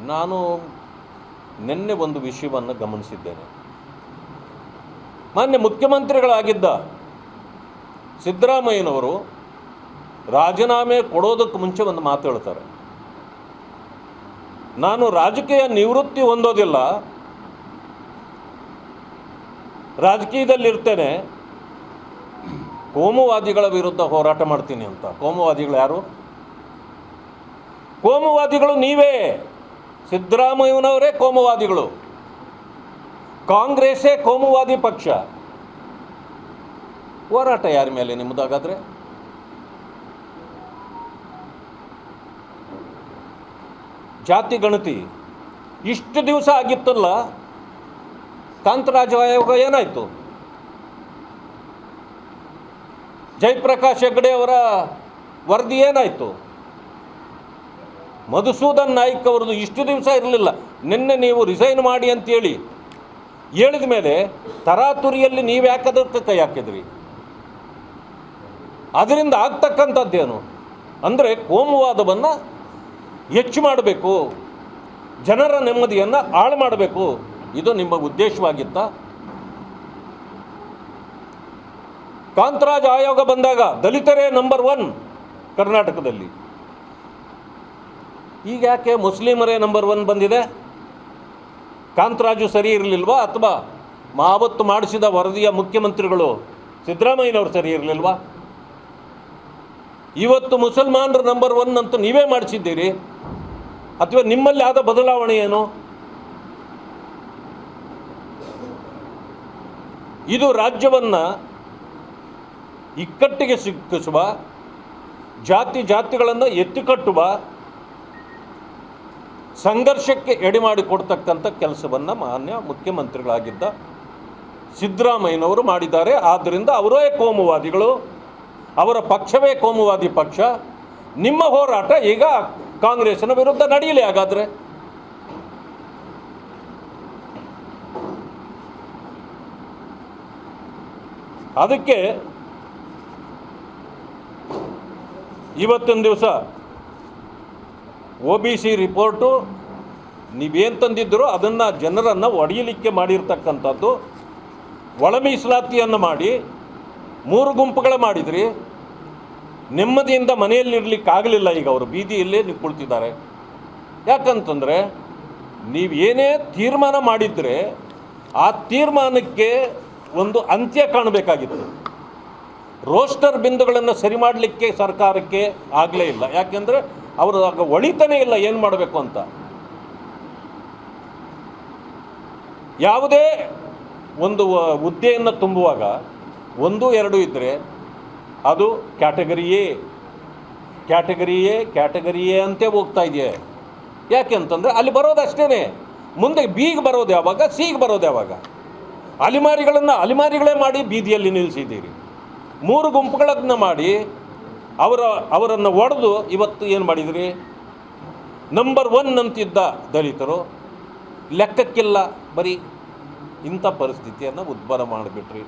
ನಾನು ನಿನ್ನೆ ಒಂದು ವಿಷಯವನ್ನು ಗಮನಿಸಿದ್ದೇನೆ. ಮಾನ್ಯ ಮುಖ್ಯಮಂತ್ರಿಗಳಾಗಿದ್ದ ಸಿದ್ದರಾಮಯ್ಯನವರು ರಾಜೀನಾಮೆ ಕೊಡೋದಕ್ಕೆ ಮುಂಚೆ ಒಂದು ಮಾತು ಹೇಳ್ತಾರೆ, ನಾನು ರಾಜಕೀಯ ನಿವೃತ್ತಿ ಹೊಂದೋದಿಲ್ಲ, ರಾಜಕೀಯದಲ್ಲಿರ್ತೇನೆ, ಕೋಮುವಾದಿಗಳ ವಿರುದ್ಧ ಹೋರಾಟ ಮಾಡ್ತೀನಿ ಅಂತ. ಕೋಮುವಾದಿಗಳು ಯಾರು? ಕೋಮುವಾದಿಗಳು ನೀವೇ, ಸಿದ್ದರಾಮಯ್ಯನವರೇ ಕೋಮುವಾದಿಗಳು. ಕಾಂಗ್ರೆಸ್ಸೇ ಕೋಮುವಾದಿ ಪಕ್ಷ. ಹೋರಾಟ ಯಾರ ಮೇಲೆ ನಿಮ್ಮದಾಗಾದ್ರೆ? ಜಾತಿ ಗಣತಿ ಇಷ್ಟು ದಿವಸ ಆಗಿತ್ತಲ್ಲ, ಕಾಂತರಾಜ ಆಯೋಗ ಏನಾಯಿತು? ಜಯಪ್ರಕಾಶ್ ಹೆಗಡೆ ಅವರ ವರದಿ ಏನಾಯಿತು? ಮಧುಸೂದನ್ ನಾಯ್ಕ್ ಅವ್ರದ್ದು ಇಷ್ಟು ದಿವಸ ಇರಲಿಲ್ಲ. ನಿನ್ನೆ ನೀವು ರಿಸೈನ್ ಮಾಡಿ ಅಂತೇಳಿ ಹೇಳಿದ ಮೇಲೆ ತರಾತುರಿಯಲ್ಲಿ ನೀವು ಯಾಕದಕ್ಕೆ ಕೈ ಹಾಕಿದ್ರಿ? ಅದರಿಂದ ಆಗ್ತಕ್ಕಂಥದ್ದೇನು ಅಂದರೆ ಕೋಮುವಾದವನ್ನು ಹೆಚ್ಚು ಮಾಡಬೇಕು, ಜನರ ನೆಮ್ಮದಿಯನ್ನು ಹಾಳು ಮಾಡಬೇಕು, ಇದು ನಿಮ್ಮ ಉದ್ದೇಶವಾಗಿತ್ತ? ಕಾಂತರಾಜ್ ಆಯೋಗ ಬಂದಾಗ ದಲಿತರೇ ನಂಬರ್ 1 ಕರ್ನಾಟಕದಲ್ಲಿ. ಈಗ ಯಾಕೆ ಮುಸ್ಲಿಮರೇ ನಂಬರ್ 1 ಬಂದಿದೆ? ಕಾಂತರಾಜು ಸರಿ ಇರಲಿಲ್ವಾ, ಅಥವಾ ಆವತ್ತು ಮಾಡಿಸಿದ ವರದಿಯ ಮುಖ್ಯಮಂತ್ರಿಗಳು ಸಿದ್ದರಾಮಯ್ಯನವರು ಸರಿ ಇರಲಿಲ್ವಾ? ಇವತ್ತು ಮುಸಲ್ಮಾನರು ನಂಬರ್ 1 ಅಂತ ನೀವೇ ಮಾಡಿಸಿದ್ದೀರಿ, ಅಥವಾ ನಿಮ್ಮಲ್ಲಿ ಆದ ಬದಲಾವಣೆ ಏನು? ಇದು ರಾಜ್ಯವನ್ನು ಇಕ್ಕಟ್ಟಿಗೆ ಸಿಕ್ಕಿಸುವ, ಜಾತಿಗಳನ್ನು ಎತ್ತಿಕಟ್ಟುವ, ಸಂಘರ್ಷಕ್ಕೆ ಎಡೆಮಾಡಿಕೊಡ್ತಕ್ಕಂಥ ಕೆಲಸವನ್ನು ಮಾನ್ಯ ಮುಖ್ಯಮಂತ್ರಿಗಳಾಗಿದ್ದ ಸಿದ್ದರಾಮಯ್ಯನವರು ಮಾಡಿದ್ದಾರೆ. ಆದ್ದರಿಂದ ಅವರೇ ಕೋಮುವಾದಿಗಳು, ಅವರ ಪಕ್ಷವೇ ಕೋಮುವಾದಿ ಪಕ್ಷ. ನಿಮ್ಮ ಹೋರಾಟ ಈಗ ಕಾಂಗ್ರೆಸ್ಸಿನ ವಿರುದ್ಧ ನಡೆಯಲಿ. ಹಾಗಾದರೆ ಅದಕ್ಕೆ ಇವತ್ತಿನ ದಿವಸ OBC ರಿಪೋರ್ಟು ನೀವೇನು ತಂದಿದ್ದರೋ ಅದನ್ನು ಜನರನ್ನು ಒಡೆಯಲಿಕ್ಕೆ ಮಾಡಿರ್ತಕ್ಕಂಥದ್ದು. ಒಳ ಮೀಸಲಾತಿಯನ್ನು ಮಾಡಿ 3 ಗುಂಪುಗಳ ಮಾಡಿದ್ರಿ. ನೆಮ್ಮದಿಯಿಂದ ಮನೆಯಲ್ಲಿರಲಿಕ್ಕಾಗಲಿಲ್ಲ. ಈಗ ಅವರು ಬೀದಿಯಲ್ಲೇ ನಿಂತ್ಕೊಳ್ತಿದ್ದಾರೆ. ಯಾಕಂತಂದರೆ ನೀವು ಏನೇ ತೀರ್ಮಾನ ಮಾಡಿದರೆ ಆ ತೀರ್ಮಾನಕ್ಕೆ ಒಂದು ಅಂತ್ಯ ಕಾಣಬೇಕಾಗಿತ್ತು. ರೋಸ್ಟರ್ ಬಿಂದುಗಳನ್ನು ಸರಿ ಮಾಡಲಿಕ್ಕೆ ಸರ್ಕಾರಕ್ಕೆ ಆಗಲೇ ಇಲ್ಲ. ಯಾಕೆಂದರೆ ಅವರು ಆಗ ಒಳಿತಾನೇ ಇಲ್ಲ ಏನು ಮಾಡಬೇಕು ಅಂತ. ಯಾವುದೇ ಒಂದು ಹುದ್ದೆಯನ್ನು ತುಂಬುವಾಗ 1, 2 ಇದ್ದರೆ ಅದು ಕ್ಯಾಟಗರಿಯೇ ಅಂತೆ ಹೋಗ್ತಾ ಇದೆಯೇ. ಯಾಕೆ ಅಂತಂದರೆ ಅಲ್ಲಿ ಬರೋದಷ್ಟೇ. ಮುಂದೆ ಬಿಗೆ ಬರೋದು ಯಾವಾಗ, ಸಿಗೆ ಬರೋದು ಯಾವಾಗ? ಅಲಿಮಾರಿಗಳೇ ಮಾಡಿ ಬೀದಿಯಲ್ಲಿ ನಿಲ್ಲಿಸಿದ್ದೀರಿ. 3 ಗುಂಪುಗಳನ್ನು ಮಾಡಿ ಅವರನ್ನು ಒಡೆದು ಇವತ್ತು ಏನು ಮಾಡಿದಿರಿ? ನಂಬರ್ 1 ಅಂತಿದ್ದ ದಲಿತರು ಲೆಕ್ಕಕ್ಕಿಲ್ಲ. ಬರೀ ಇಂಥ ಪರಿಸ್ಥಿತಿಯನ್ನು ಉದ್ಭವ ಮಾಡಿಬಿಟ್ರಿ.